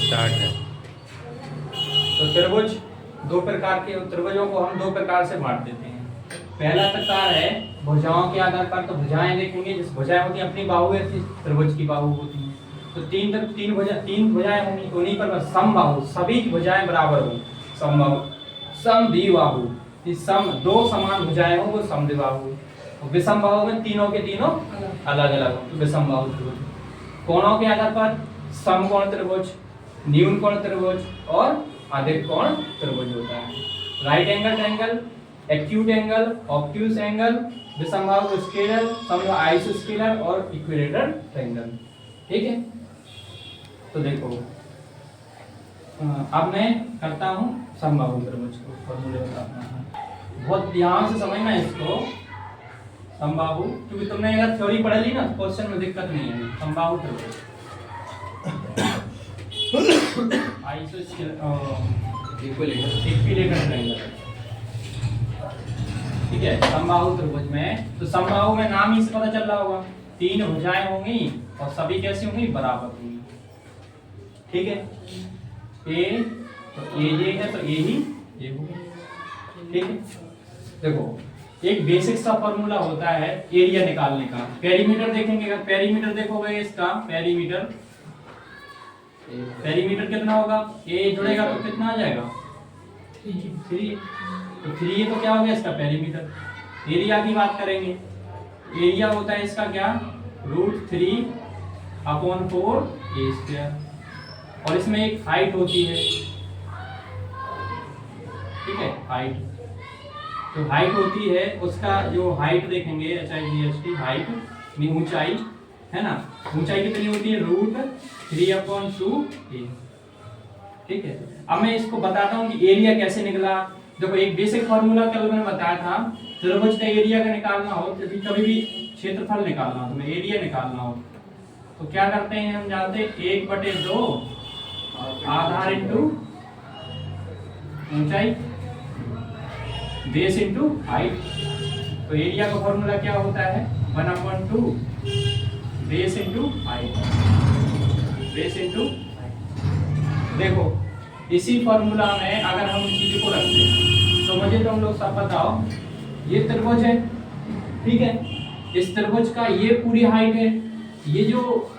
Start है। तो त्रिभुज दो प्रकार के, त्रिभुजों को हम दो प्रकार से बांट देते हैं। पहला प्रकार है भुजाओं के आधार पर। तो भुजाएं देखेंगे, जिस भुजाएं होती हैं अपनी बाहु है, त्रिभुज की बाहु होती है। तो तीन भुजाएं होंगी, तो उन्हीं पर समबाहु, सभी भुजाएं बराबर हो, समबाहु समद्विबाहु। सम दो समान भुजाएं हो वो समद्विबाहु। विषमबाहु में तीनों के तीनों अलग अलग हो, तो विषमबाहु त्रिभुज। कोणों के आधार पर समकोण त्रिभुज, न्यून कोण त्रिभुज और अधिक कोण त्रिभुज होता है। Right angle triangle, acute angle, obtuse angle, विषमबाहु स्केलर, समबाहु आइसोस्केलर और इक्विलेटरल ट्रायंगल। ठीक है, तो देखो अब मैं करता हूँ समबाहु त्रिभुज को फॉर्मूले बताता हूँ। बहुत ध्यान से समझना इसको। समबाहु, क्योंकि तुमने अगर थ्योरी पढ़ ली ना क्वेश्चन में दिक्कत नहीं है। समबाहु त्रिभुज इक्विलेटरल ट्रायंगल, ठीक है। समबाहु त्रिभुज में, तो समबाहु में नाम ही से पता चल रहा होगा, तीन भुजाएं होंगी और सभी कैसी होंगी, बराबर होंगी। ठीक है, ए तो ये है, तो ये ही ये होगा। ठीक है, देखो एक बेसिक सा फॉर्मूला होता है एरिया निकालने का। पेरीमीटर देखेंगे, अगर पेरीमीटर देखोगे इसका पेरीमीटर कितना होगा, ए जुड़ेगा तो कितना आ जाएगा 3। तो 3 तो क्या हो गया इसका पेरीमीटर। एरिया की बात करेंगे, एरिया होता है इसका क्या, √3/4 a²। और इसमें एक हाइट होती है, ठीक है, हाइट। तो हाइट होती है, उसका जो हाइट देखेंगे HIGHT, हाइट में ऊंचाई है ना, ऊंचाई कितनी होती है, √3/2a। ठीक है, अब मैं इसको बताता हूँ कि एरिया कैसे निकला। देखो एक बेसिक फार्मूला कल मैंने बताया था, त्रिभुज का एरिया का निकालना हो, कभी भी क्षेत्रफल निकालना हो, तो एरिया निकालना हो तो क्या करते हैं, हम जानते हैं 1/2 आधार इंटू ऊंचाई, बेस इंटू हाइट। तो एरिया का फॉर्मूला क्या होता है, 1/2 base into height, base into height. देखो इसी फॉर्मूला में अगर हम चीज को रखते हैं, तो मुझे तुम लोग सब बताओ, ये त्रिभुज है, ठीक है, इस त्रिभुज का ये पूरी हाइट है, ये जो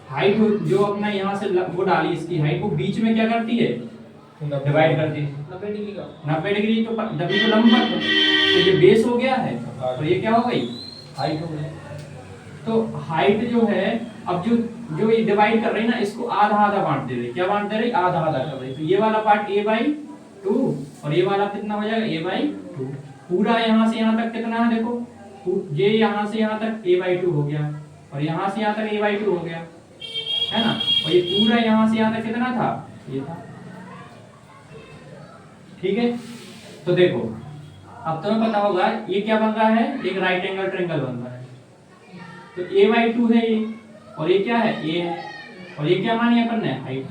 हाइट जो अपना यहाँ से वो डाली इसकी हाइट, वो बीच में क्या करती है, डिवाइड करती है 90 डिग्री का, 90 डिग्री। तो तभी तो लंबवत, तो ये बेस हो गया है और ये क्या हो गई, हाइट हो गई। तो हाइट जो है, अब जो ये डिवाइड कर रही है ना, इसको आधा आधा बांट दे रही, क्या बांट दे रही, आधा आधा कर रही। तो ये वाला पार्ट a/2 और ये वाला कितना हो जाएगा, a/2। पूरा यहाँ से यहाँ तक कितना है, देखो ये यहाँ से यहाँ तक a/2 हो गया और यहाँ से यहाँ तक a/2 हो गया, है ना। और ये पूरा यहाँ से यहाँ तक कितना था, ये था। ठीक है, तो देखो अब तुम्हें पता होगा ये क्या बन रहा है, एक राइट एंगल ट्रायंगल बन रहा है। तो a/2 है ये, और ये क्या है, a है, और ये क्या मानी अपन ने, हाइट।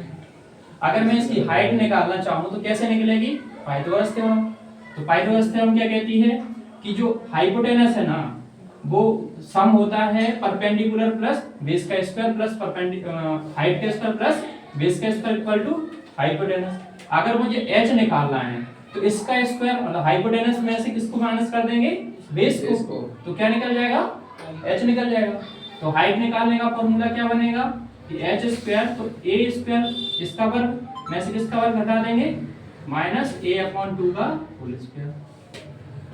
अगर मैं इसकी हाइट निकालना चाहूँ तो कैसे निकलेगी, पाइथागोरस थ्योरम। तो पाइथागोरस थ्योरम क्या कहती है कि जो हाइपोटेनस है ना, वो सम होता है परपेंडिकुलर प्लस बेस का स्क्वायर प्लस हाइट का स्क्वायर प्लस बेस का स्क्वायर इक्वल टू हाइपोटेनस। अगर मुझे h निकालना है तो इसका स्क्वायर मतलब हाइपोटेनस में से किसको माइनस कर देंगे, बेस को, तो क्या निकल जाएगा, h निकल जाएगा। तो हाइट निकालने का फॉर्मूला क्या बनेगा कि h², तो a², इसका वर्ग में से किसका वर्ग घटा देंगे, -a/2 का होल स्क्वायर।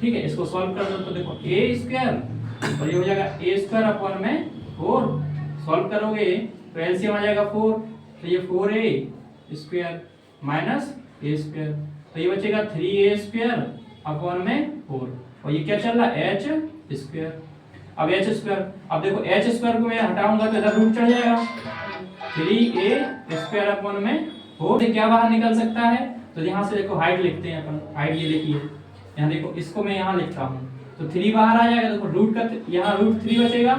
ठीक है, इसको सॉल्व कर दो तो देखो a² और ये हो जाएगा a²/4। सॉल्व करोगे तो एलसीएम आ जाएगा 4, तो ये 4a² -a², तो ये बचेगा 3a²/4। और ये क्या चल रहा है, h²। अब h², अब देखो h² को मैं हटाऊंगा तो इधर रूट चढ़ जाएगा, 3a²/4 से क्या बाहर निकल सकता है। तो यहाँ से देखो हाइट लिखते हैं अपन, हाइट ये देखिए, यहाँ देखो इसको मैं यहाँ लिखता हूँ, तो 3 बाहर आ जाएगा। देखो रूट का यहाँ √3 बचेगा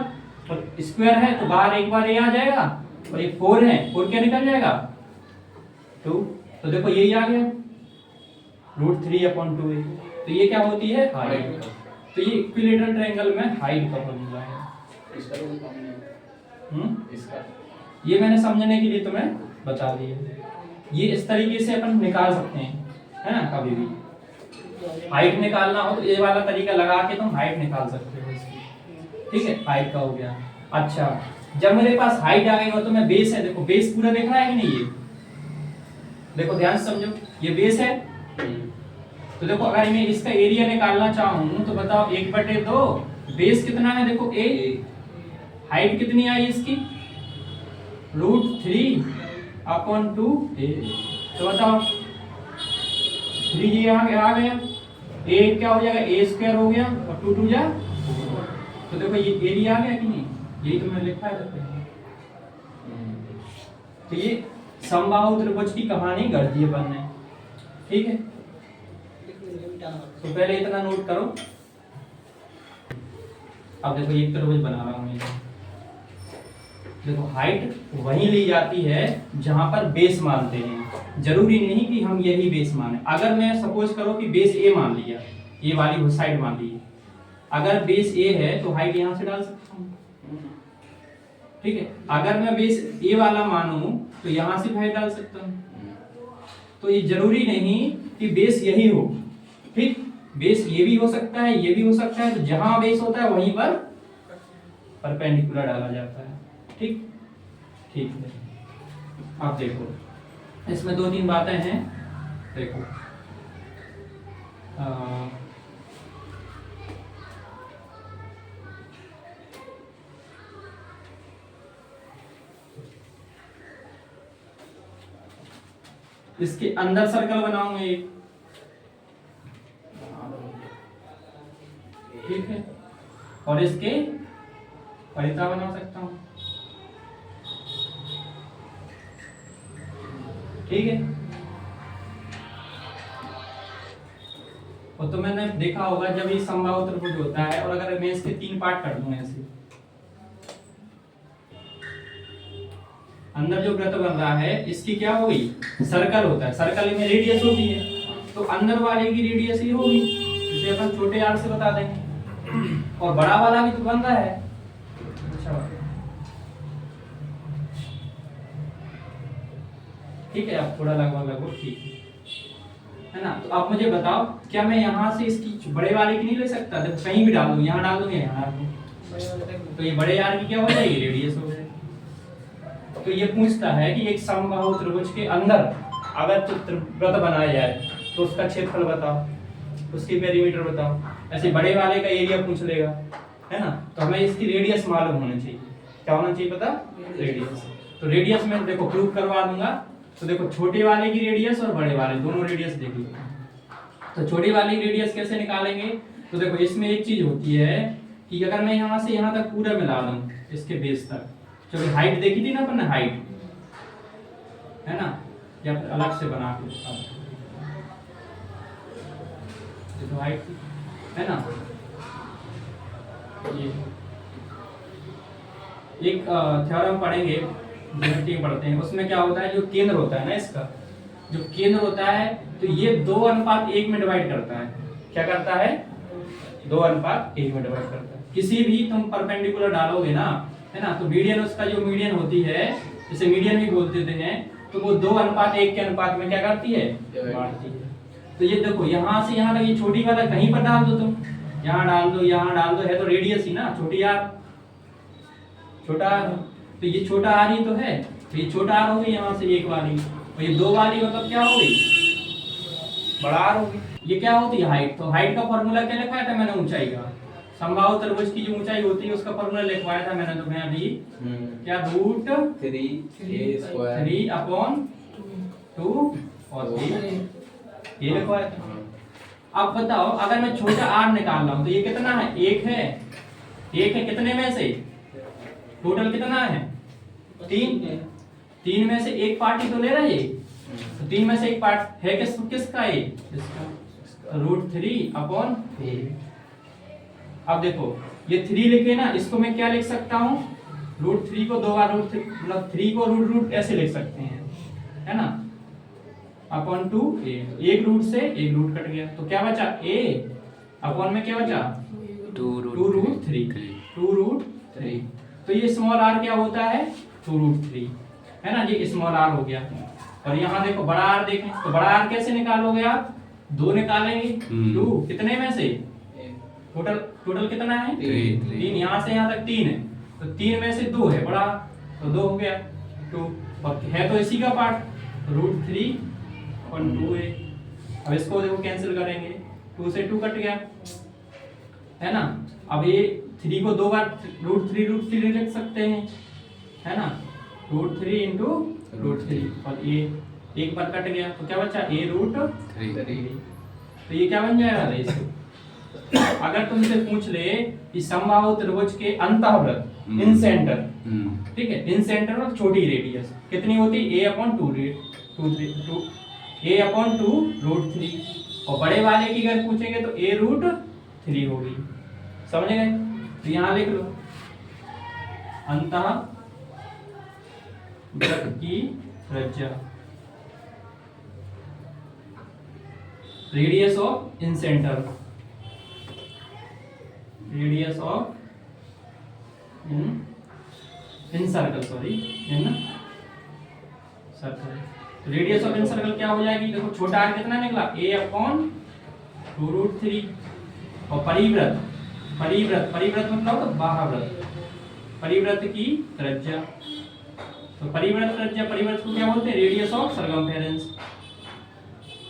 और स्क्वायर है तो बाहर एक बार ये आ जाएगा, और ये 4 है, 4 क्या निकल जाएगा, 2। तो देखो यही आ गया √3/2 है। तो ये क्या होती है, हाइट। तो ये इक्विलेटरल ट्रायंगल में हाइट का फॉर्मूला है। इसका ये मैंने समझने के लिए तुम्हें बता दिया। ये इस तरीके से अपन निकाल सकते हैं, है ना। कभी भी हाइट निकालना हो तो ये वाला तरीका लगा के तुम हाइट निकाल सकते हो इसकी, ठीक है। हाइट का हो गया। अच्छा, जब मेरे पास हाइट आ गई हो तो मैं बेस है, देखो बेस पूरा देख रहा है कि नहीं, ये देखो ध्यान से समझो, ये बेस है। तो देखो अगर मैं इसका एरिया निकालना चाहूं तो बताओ 1/2, बेस कितना है, देखो a, हाइट कितनी आई इसकी √3/2a। तो बताओ 3 ये आ गया, a क्या हो जाएगा, a² हो गया और 2 2 जा। तो देखो ये एरिया आ गया कि नहीं, यही तो मैंने लिखा है। तो ये समबाहु त्रिभुज की कहानी गढ़ दी अपन ने, ठीक है। तो पहले इतना नोट करो। अब देखो एक त्रिभुज बना रहा हूं मैं। देखो हाइट वहीं ली जाती है जहां पर बेस मानते हैं, जरूरी नहीं कि हम यही बेस माने। अगर मैं सपोज करो कि बेस ए मान लिया, ये वाली साइड मान ली, अगर बेस ए है तो हाइट यहां से डाल सकता हूं, ठीक है। अगर मैं बेस ए वाला मानूं तो यहां से हाइट डाल सकता हूं। तो ये जरूरी नहीं कि बेस यही हो, ठीक। बेस ये भी हो सकता है, ये भी हो सकता है। तो जहां बेस होता है वहीं पर परपेंडिकुलर डाला जाता है, ठीक ठीक है। अब देखो इसमें 2-3 बातें हैं, देखो इसके अंदर सर्कल बनाऊंगा एक, ठीक है, और इसके परिता बना सकता हूं, ठीक है। और तो मैंने देखा होगा जब ये समबाहु त्रिभुज होता है और अगर मैं इसके 3 पार्ट कर दूं ऐसे, अंदर जो वृत्त बन रहा है इसकी क्या होगी, सर्कल होता है, सर्कल में रेडियस होती है, तो अंदर वाले की रेडियस ही होगी, इसे अपन छोटे r से बता देंगे। और बड़ा वाला भी तो बन रहा है, अच्छा ठीक है। अब थोड़ा लगभग ठीक है ना। तो आप मुझे बताओ क्या मैं यहाँ से इसकी बड़े वाले की नहीं ले सकता, देखो कहीं भी डाल दूं, यहाँ डाल दूं या यहाँ डाल दूं, तो ये बड़े r की क्या हो जाएगी, रेडियस हो जाएगी। तो ये पूछता है कि एक समबाहु त्रिभुज के अंदर अगर वृत्त बनाया जाए तो उसका क्षेत्रफल बताओ, उसकी पेरीमीटर बताओ। ऐसे बड़े वाले का एरिया पूछ लेगा, है ना। तो हमें इसकी रेडियस मालूम होनी चाहिए, क्या होना चाहिए पता, रेडियस। तो रेडियस में देखो प्रूफ करवा दूंगा। तो देखो छोटे वाले की रेडियस और बड़े वाले दोनों रेडियस देख लो। तो छोटे वाले की रेडियस कैसे निकालेंगे, तो देखो इसमें एक चीज होती है कि अगर मैं यहाँ से यहाँ तक पूरा मिला दूं इसके बेस तक, जो हाइट देखी थी ना अपन ने, हाइट है ना, या फिर अलग से बना के देखो हाइट है ना। ये एक थ्योरम पढ़ेंगे, ज्योमेट्री पढ़ते हैं, उसमें क्या होता है, जो केंद्र होता है ना, इसका जो केंद्र होता है तो ये 2:1 में डिवाइड करता है। क्या करता है, 2:1 में डिवाइड करता है। किसी भी तुम परपेंडिकुलर डालोगे ना, है ना, तो मीडियन उसका जो मीडियन होती है, जिसे मीडियन भी बोलते हैं, तो वो 2:1 के अनुपात में क्या करती है, बांटती है। तो ये देखो यहाँ से यहाँ तक ये छोटी वाला कहीं पर डाल दो तुम, यहाँ डाल दो, यहाँ डाल दो, है तो रेडियस ही ना, छोटी r, छोटा r, तो ये छोटा r ही तो है, तो ये छोटा r होगी यहाँ से एक वाली, और ये 2 वाली मतलब क्या होगी, बड़ा r होगी। ये क्या होती है, हाइट। तो हाइट का फॉर्मूला क्या लिखवाया था मैंने, ऊंचाई का। समबाहु त्रिभुज की जो ऊंचाई होती है उसका फॉर्मूला लिखवाया था मैंने तुम्हें अभी, क्या, √3/2 और ये लिखवाया था। अब बताओ अगर मैं छोटा r निकाल रहा हूं तो ये कितना है, 1 है, 1 है, कितने में से, टोटल कितना है, 3 में से एक पार्ट ही तो ले रहा है, तो 3 में से एक पार्ट है किसका, ये इसका, √3/3। अब देखो ये 3 लिखे ना, इसको मैं क्या लिख सकता हूँ, √3 को 2 बार √3 मतलब 3 को रूट ऐसे लिख सकते हैं, है ना, अपॉन 2a, एक रूट से एक रूट कट गया, तो क्या बचा, a अपॉन में क्या बचा, 2√3। तो ये स्मॉल r क्या होता है, 2√3, है ना, ये स्मॉल r हो गया। और यहाँ देखो बड़ा आर देखें, तो बड़ा आर कैसे निकालोगे आप? 2 निकालेंगे। 2 कितने में से? टोटल कितना है? 3। यहाँ से यहाँ तक 3 है, तो 3 में से 2 है बड़ा, तो 2 हो गया 2, और है तो इसी का पार्ट, तो √3/2 है। अब इसको देखो कैंसिल करेंगे, 2 से 2 कट गया, है ना। अब ये 3 को 2 बार √3 लिख सकते हैं, है ना, √3 × √3, और ये एक बार कट गया, तो क्या बचा? a√3। तो ये क्या बन जाएगा रेशियो? अगर तुमसे पूछ ले कि समबाहु त्रिभुज के अंतःवृत्त इन सेंटर, ठीक है, इन सेंटर में छोटी रेडियस कितनी होती है? a/2√3, और बड़े वाले की अगर पूछेंगे तो a√3 होगी। समझ गए? तो यहाँ लिख लो अंतःवृत्त की त्रिज्या, radius of in centre, radius of in circle, sorry in circle. Radius of in circle क्या हो जाएगी? देखो छोटा आर कितना निकला? a/2√3, और परिवृत्त मतलब तो बाह्यवृत्त, परिवृत्त की त्रिज्या, तो परिवृत्त को क्या बोलते हैं? Radius of circumference,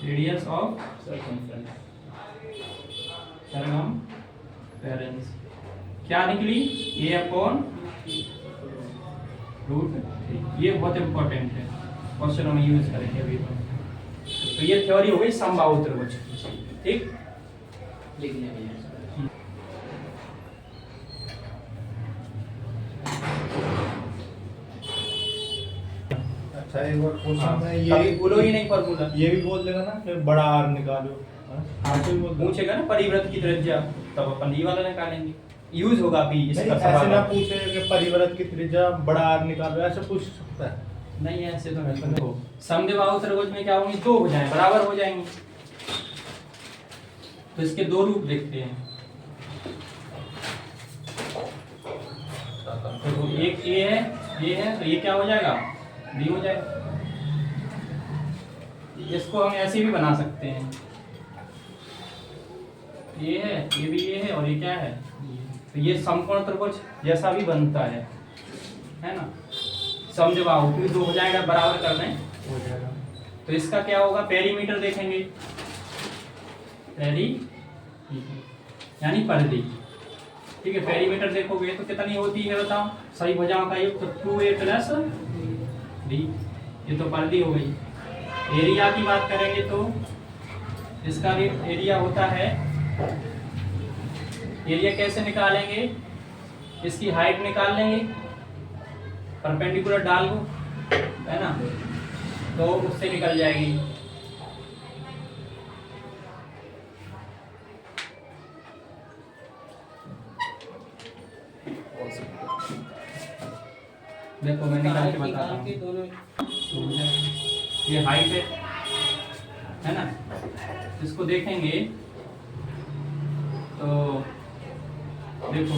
radius of circumference क्या निकली? a/√3। ये बहुत इंपॉर्टेंट है, क्वेश्चनों में यूज करेंगे अभी। तो ये थ्योरी हो गई समबाहु त्रिभुज, ठीक। लिखने में अच्छा एक बार क्वेश्चन में ये बोलो ही नहीं फॉर्मूला, ये भी बोल देगा ना कि बड़ा आर निकालो, हाँ तो बोल पूछेगा ना परिवृत्त की त्रिज्या, तब अपन ये वाला निकालेंगे, यूज होगा अभी इसका ऐसे सवाल। ना पूछे कि परिवृत्त की त्रिज्या बड़ा आर निकालो, ऐसे पूछ सकता है? नहीं ऐसे तो है। देखो समद्विबाहु त्रिभुज में क्या होंगी? 2 भुजाएं बराबर हो जाएंगी, तो इसके 2 रूप देखते हैं। तो एक ए है, ये है, तो ये क्या हो जाएगा? बी हो जाएगा। इसको हम ऐसे भी बना सकते हैं, ये है, ये भी ये है, और ये क्या है? तो ये समकोण त्रिभुज जैसा भी बनता है ना, समद्विबाहु, क्योंकि 2 हो जाएगा बराबर कर दें हो जाएगा। तो इसका क्या होगा? पेरीमीटर देखेंगे, यानी परिधि, ठीक है। पेरीमीटर देखोगे तो कितनी होती है बताओ? सही भुजाओं का योग, तो 2a + b, ये तो परिधि हो गई। एरिया की बात करेंगे तो इसका एरिया होता है, एरिया कैसे निकालेंगे? इसकी हाइट निकाल लेंगे, परपेंडिकुलर डाल दो, है ना, तो उससे निकल जाएगी। देखो मैं निकाल के बताता हूँ, ये हाइट है ना, इसको देखेंगे तो देखो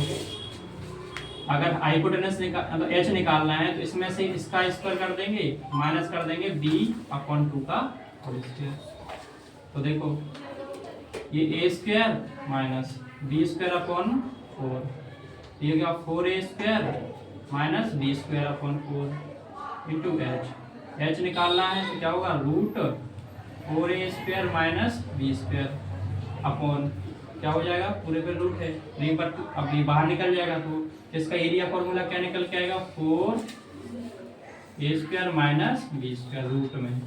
अगर हाइपोटेनस मतलब h निकालना है तो इसमें से इसका स्क्वायर कर देंगे, माइनस कर देंगे b/2 का होल स्क्वायर। तो देखो ये a² माइनस b²/4, ये क्या 4a² minus b²/4 into h निकालना है तो क्या होगा? √4a² माइनस b² अपॉन क्या हो जाएगा? पूरे पे रूट है, नहीं पर अब ये बाहर निकल जाएगा, तो इसका एरिया फॉर्मूला क्या निकल के आएगा? 4a² माइनस b² रूट में,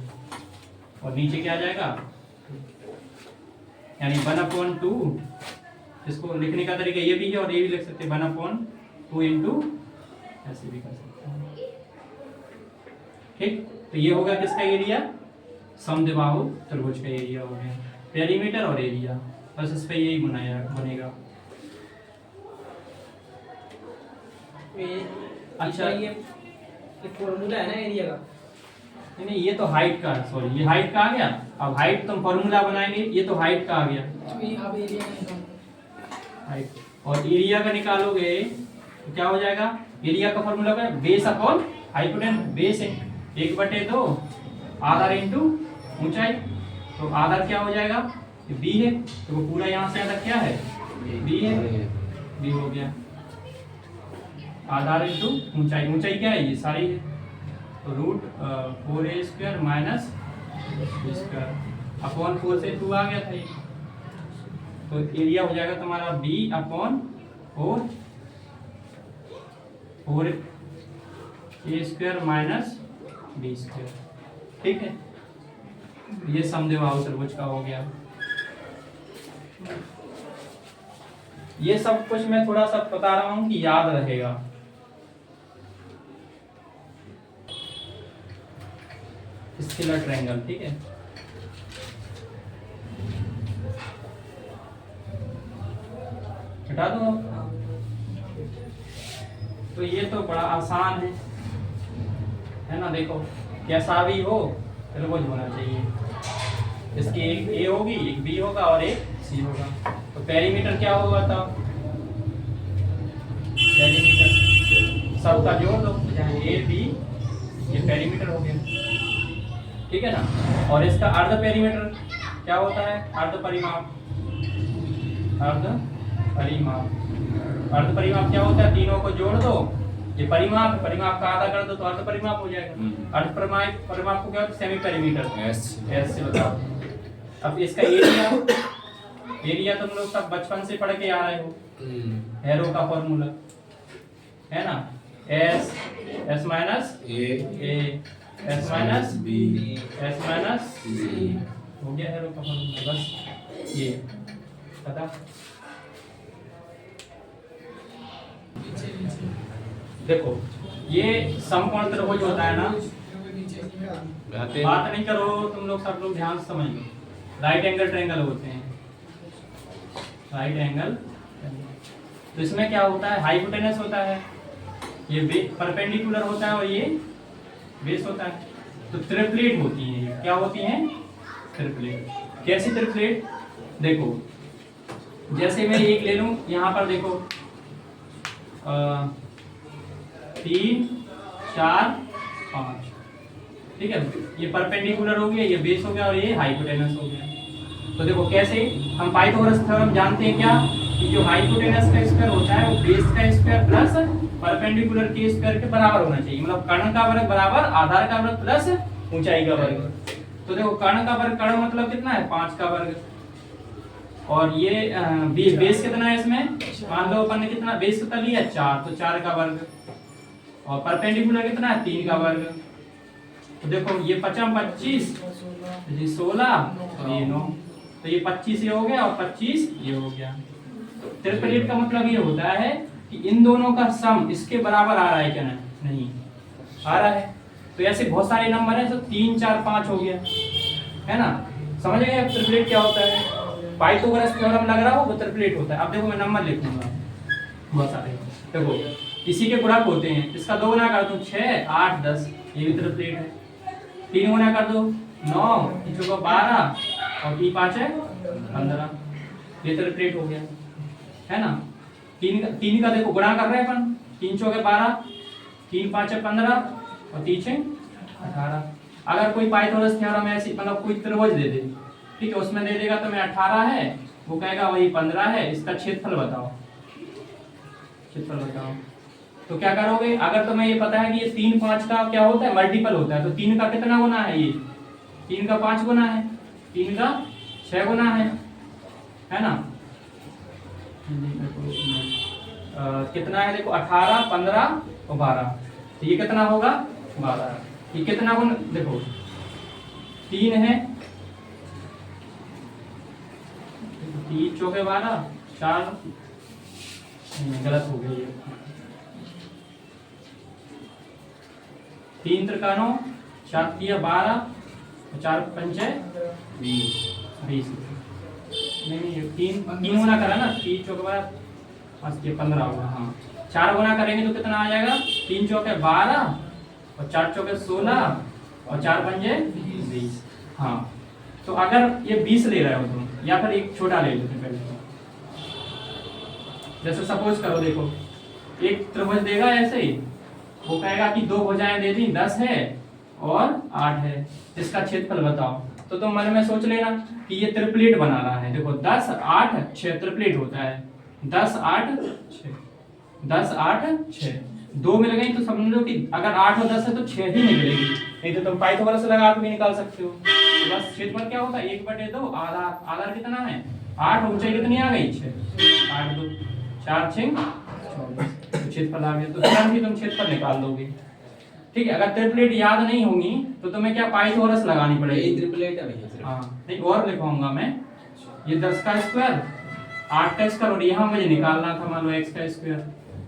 और नीचे क्या आ जाएगा? यानी 1/2। इसको लिखने का तरीका ये भी है और ये भी लिख सकते हैं 1/2 इंटू, ऐसे भी कर सकते हैं, ठीक। तो ये होगा किसका एरिया? समद्विबाहु त्रिभुज का एरिया हो गया, पेरीमीटर और एरिया, बस इस पे यही बनेगा। अच्छा ये फॉर्मूला है ना एरिया का? नहीं ये तो हाइट का, सॉरी ये हाइट का आ गया। अब हाइट तुम फॉर्मूला बनाएंगे, ये तो हाइट का आ गया, अब एरिया का हाइट, और एरिया का निकालोगे तो क्या हो जाएगा? एरिया का फॉर्मूला क्या है? बेस अपॉन हाइपोटेनस, बेस है 1/2 आधार इंटू ऊंचाई। तो आधार क्या हो जाएगा, बी है, तो वो पूरा यहाँ से आधार क्या है, बी है, बी हो गया। आधार इंटू ऊंचाई, ऊंचाई क्या है, ये सारी है, तो root 4a² minus b² upon 4 से 2 आ गया था ये। तो एरिया हो जाएगा तुम्हारा b upon 4a² minus b²। ठीक है, ये समद्विबाहु त्रिभुज का हो गया। ये सब कुछ मैं थोड़ा सा बता रहा हूं कि याद रहेगा। स्केलर ट्रायंगल, ठीक है। हटा दो। तो ये तो बड़ा आसान है ना। देखो कैसा भी हो त्रिभुज होना चाहिए, इसकी एक ए होगी, एक बी होगा और एक सी होगा। तो पेरीमीटर क्या होगा था, पेरीमीटर सबका जोड़ दो, ए बी, ये पेरीमीटर हो गया, ठीक है ना। और इसका अर्ध पेरीमीटर क्या होता है, अर्ध परिमाप। अर्ध परिमाप क्या होता है, तीनों को जोड़ दो, ये परिमाप का आधा कर दो तो अर्ध परिमाप हो जाएगा। अर्ध परिमाप को क्या होता है, सेमी पेरीमीटर, एस से बताओ। अब इसका एरिया तुम लोग सब बचपन से पढ़ के आ रहे हो, एरो का फॉर्मूला है ना, S minus A S minus B S minus C हो गया एरो का फॉर्मूला। बस ये पता। देखो ये समकोण त्रिभुज होता है ना, बात नहीं करो तुम लोग, सब लोग ध्यान से समझ लो। राइट एंगल ट्रायंगल होते हैं, राइट एंगल। तो इसमें क्या होता है, हाइपोटेनस होता है, ये परपेंडिकुलर होता है और ये बेस होता है। तो ट्रिपलेट होती हैं, ये क्या होती हैं, ट्रिपलेट। कैसी ट्रिपलेट, देखो जैसे मैं एक ले लूं, यहाँ पर देखो 3 4 5, ठीक है। ये परपेंडिकुलर हो गया, ये बेस हो गया और ये हाइपोटेनस हो गया। तो देखो कैसे, हम पाइथागोरस थ्योरम जानते हैं क्या, कि जो हाइपोटेनस का स्क्वायर होता है वो बेस का स्क्वायर प्लस परपेंडिकुलर के स्क्वायर के बराबर होना चाहिए। मतलब कर्ण का वर्ग बराबर आधार का वर्ग प्लस ऊंचाई का वर्ग। तो देखो कर्ण का वर्ग, कर्ण मतलब कितना है, 5 का वर्ग, और ये बेस कितना है इसमें, मान लो अपन ने कितना बेस कितना लिया, 4, तो 4 का वर्ग, और परपेंडिकुलर कितना है, 3 का वर्ग। तो देखो ये 5 25, ये 16, ये 9, तो ये 25 ये हो गया और 25 ये हो गया। ट्रिपलेट का मतलब ये होता है कि इन दोनों का सम इसके बराबर आ रहा है क्या, नहीं आ रहा है। तो ऐसे बहुत सारे नंबर हैं, तो 3 4 5 हो गया, है ना। समझ गए अब ट्रिपलेट क्या होता है, पाइथागोरस थ्योरम लग रहा हो वो ट्रिपलेट होता है। अब देखो मैं नंबर लिखूंगा बहुत सारे, देखो इसी के गुणक होते हैं, इसका 2 गुना कर दो 6 8 10, ये भी ट्रिपलेट है। 3 गुना कर दो 9, 3 चौका 12 और 3 5 है 15, ये ट्रिपलेट हो गया, है ना। 3 का देखो गुणा कर रहे हैं अपन, 3 चौके 12, 3 5 है 15 और 3 6 18। अगर कोई पाइथागोरस थ्योरम ऐसी मतलब कोई त्रिभुज दे दे, ठीक है, उसमें दे देगा तो मैं 18 है, वो कहेगा वही 15 है, इसका क्षेत्रफल बताओ, क्षेत्रफल बताओ। तो क्या करोगे, अगर तुम्हें ये पता है कि ये 3 5 का क्या होता है, मल्टीपल होता है, तो 3 का कितना गुना है, ये 3 का 5 गुना है, 3 का 6 गुना है ना। कितना है देखो 18 15 और 12, तो ये कितना होगा 12। ये कितना गुना देखो 3 है, 3 चौके 12 4, गलत हो गई, 3 त्रिका 9, 4 तिया 12 और 4 पंचे 20। नहीं 3 गुना करा ना, 3 चौके 12 5 के 15 होगा, हाँ 4 गुना करेंगे तो कितना आ जाएगा, 3 चौके 12 और 4 चौके 16 और 4 पंजे 20। हाँ तो अगर ये 20 ले रहे हो तुम, या फिर एक छोटा ले लेते पहले, जैसे सपोज करो, देखो एक त्रिभुज देगा ऐसे ही, वो कहेगा कि 2 भुजाएं दे दी 10 है और 8 है, इसका क्षेत्रफल बताओ। तो तुम मन में सोच लेना कि ये त्रिप्लेट बना रहा है। देखो 10 8 6 त्रिप्लेट होता है, 10 8 6, 10 8 6, 2 मिल गई तो समझ लो कि अगर 8 और 10 है तो 6 ही निकलेगी, नहीं तो तुम पाइथागोरस लगा के भी निकाल सकते हो। तो बस क्षेत्रफल क्या होता है 1/2, आधार आधार कितना है 8, ऊंचाई कितनी आ गई 6, 8 2 4 6 24, क्षेत्रफल आ गया। तो तुरंत ही तुम क्षेत्रफल निकाल दोगे। ठीक है, अगर ट्रिपलेट याद नहीं होंगी तो तुम्हें क्या पाइथागोरस लगानी ये पड़ेगी। ट्रिपलेट है भैया। हाँ नहीं और लिखवाऊंगा मैं, ये 10 का स्क्वायर 8 का स्क्वायर और यहाँ मुझे निकालना था मान लो x का स्क्वायर।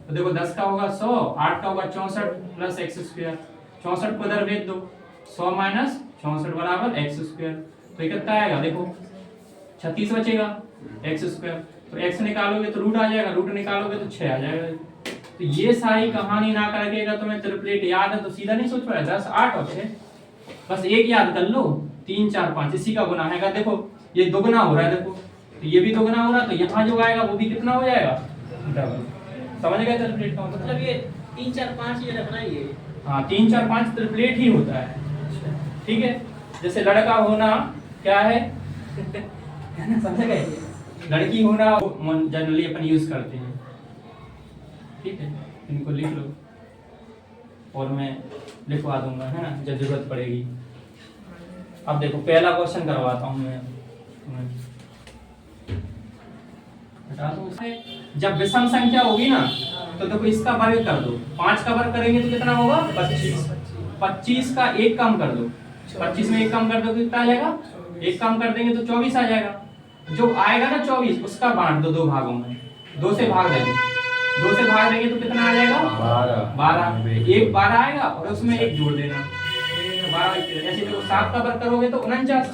तो देखो 10 का होगा 100, 8 का होगा 64 प्लस x स्क्वायर, 64 को इधर भेज दो, 100 माइनस 64 बराबर x स्क्वायर। तो ये कितना आएगा देखो 36 बचेगा x स्क्वायर। तो x निकालोगे तो रूट आ जाएगा, रूट निकालोगे तो 6 आ जाएगा। तो ये सारी कहानी ना करके अगर तुम्हें ट्रिपलेट याद है तो सीधा नहीं सोच पाया 10 8 और 6, बस एक याद कर लो 3 4 5 इसी का गुना है। अगर देखो ये दोगुना हो रहा है, देखो तो ये भी दोगुना हो रहा है, तो यहाँ जो आएगा वो भी कितना हो जाएगा डबल। समझ गए ट्रिपलेट का मतलब? मतलब ये 3 4 5 ये रखना ही है। हाँ 3 4 5 ट्रिपलेट ही होता है। ठीक है, जैसे लड़का होना क्या है है ना, समझ गए? लड़की होना जनरली अपन यूज करते हैं। ठीक है, इनको लिख लो और मैं लिखवा दूंगा, है ना, जब जरूरत पड़ेगी। अब देखो पहला क्वेश्चन करवाता हूँ मैं तुम्हें, हटा दूं इसे। जब विषम संख्या होगी ना तो देखो इसका वर्ग कर दो, 5 का वर्ग करेंगे तो कितना होगा 25, 25 का 1 कम कर दो, 25 में 1 कम कर दो तो कितना आ जाएगा, 1 कम कर देंगे तो 24 आ जाएगा। जो आएगा ना 24 उसका बांट दो 2 भागों में, 2 से भाग देंगे, 2 से भाग देंगे तो कितना आ जाएगा 12, 1 12 आएगा और उसमें 1 जोड़ देना 12। जैसे देखो 7 का वर्ग करोगे तो 49,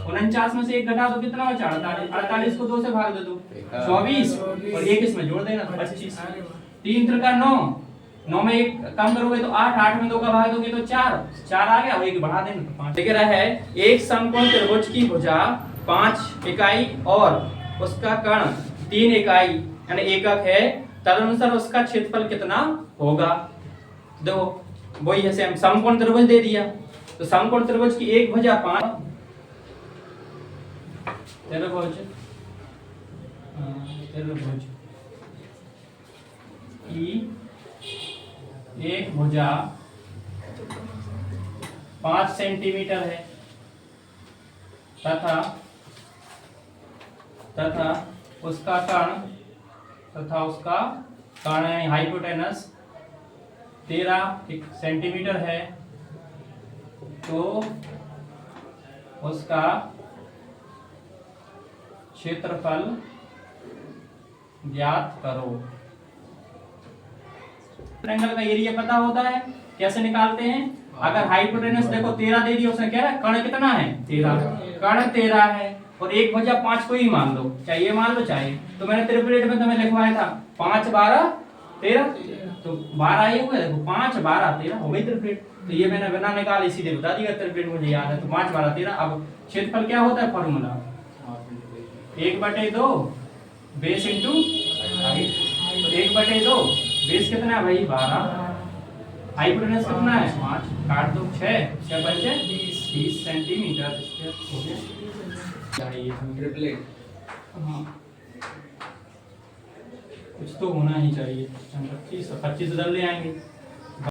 49 में से 1 घटा दो कितना बचा 48, 48 को 2 से भाग दे दो 24 और 1 इसमें जोड़ देना 25। 3 त्रिका 9, 9 में 1 कम करोगे तो 8, 8 में 2 का भाग दोगे तो 4, 4 आ गया और 1 बढ़ा देना तो 5। लिख रहा है एक समकोण त्रिभुज की भुजा 5 इकाई और उसका कर्ण 3 इकाई यानी एकक है, तदनुसार उसका क्षेत्रफल कितना होगा। देखो वही है सेम, समकोण त्रिभुज दे दिया तो समकोण त्रिभुज की एक भुजा 5 त्रिभुज की एक भुजा 5 सेंटीमीटर है तथा उसका कर्ण है हाइपोटेनस 13 सेंटीमीटर है, तो उसका क्षेत्रफल ज्ञात करो। ट्रायंगल का एरिया पता होता है, कैसे निकालते हैं? अगर हाइपोटेनस देखो 13 दे दी, उसने क्या है कर्ण कितना है 13, कर्ण 13 है और एक भुजा 5 को ही मान लो, चाहिए मान लो चाहिए। तो मैंने त्रिपलेट में तुम्हें लिखवाया था 5 12 13, तो 12 ये हुआ देखो 5 12 13 हो गई त्रिपलेट। तो ये मैंने बिना निकाले सीधे बता दिया, त्रिपलेट मुझे याद है। तो 5 12 13। अब क्षेत्रफल क्या होता है फॉर्मूला 1/2 बेस इंटू हाइट। तो 1/2 बेस कितना है भाई 12, हाइपोटेनस कितना है 5, काट दो 6 6 बचे 20 सेंटीमीटर चाहिए ट्रिपलेट। हाँ कुछ तो होना ही चाहिए। 25 25 इधर ले आएंगे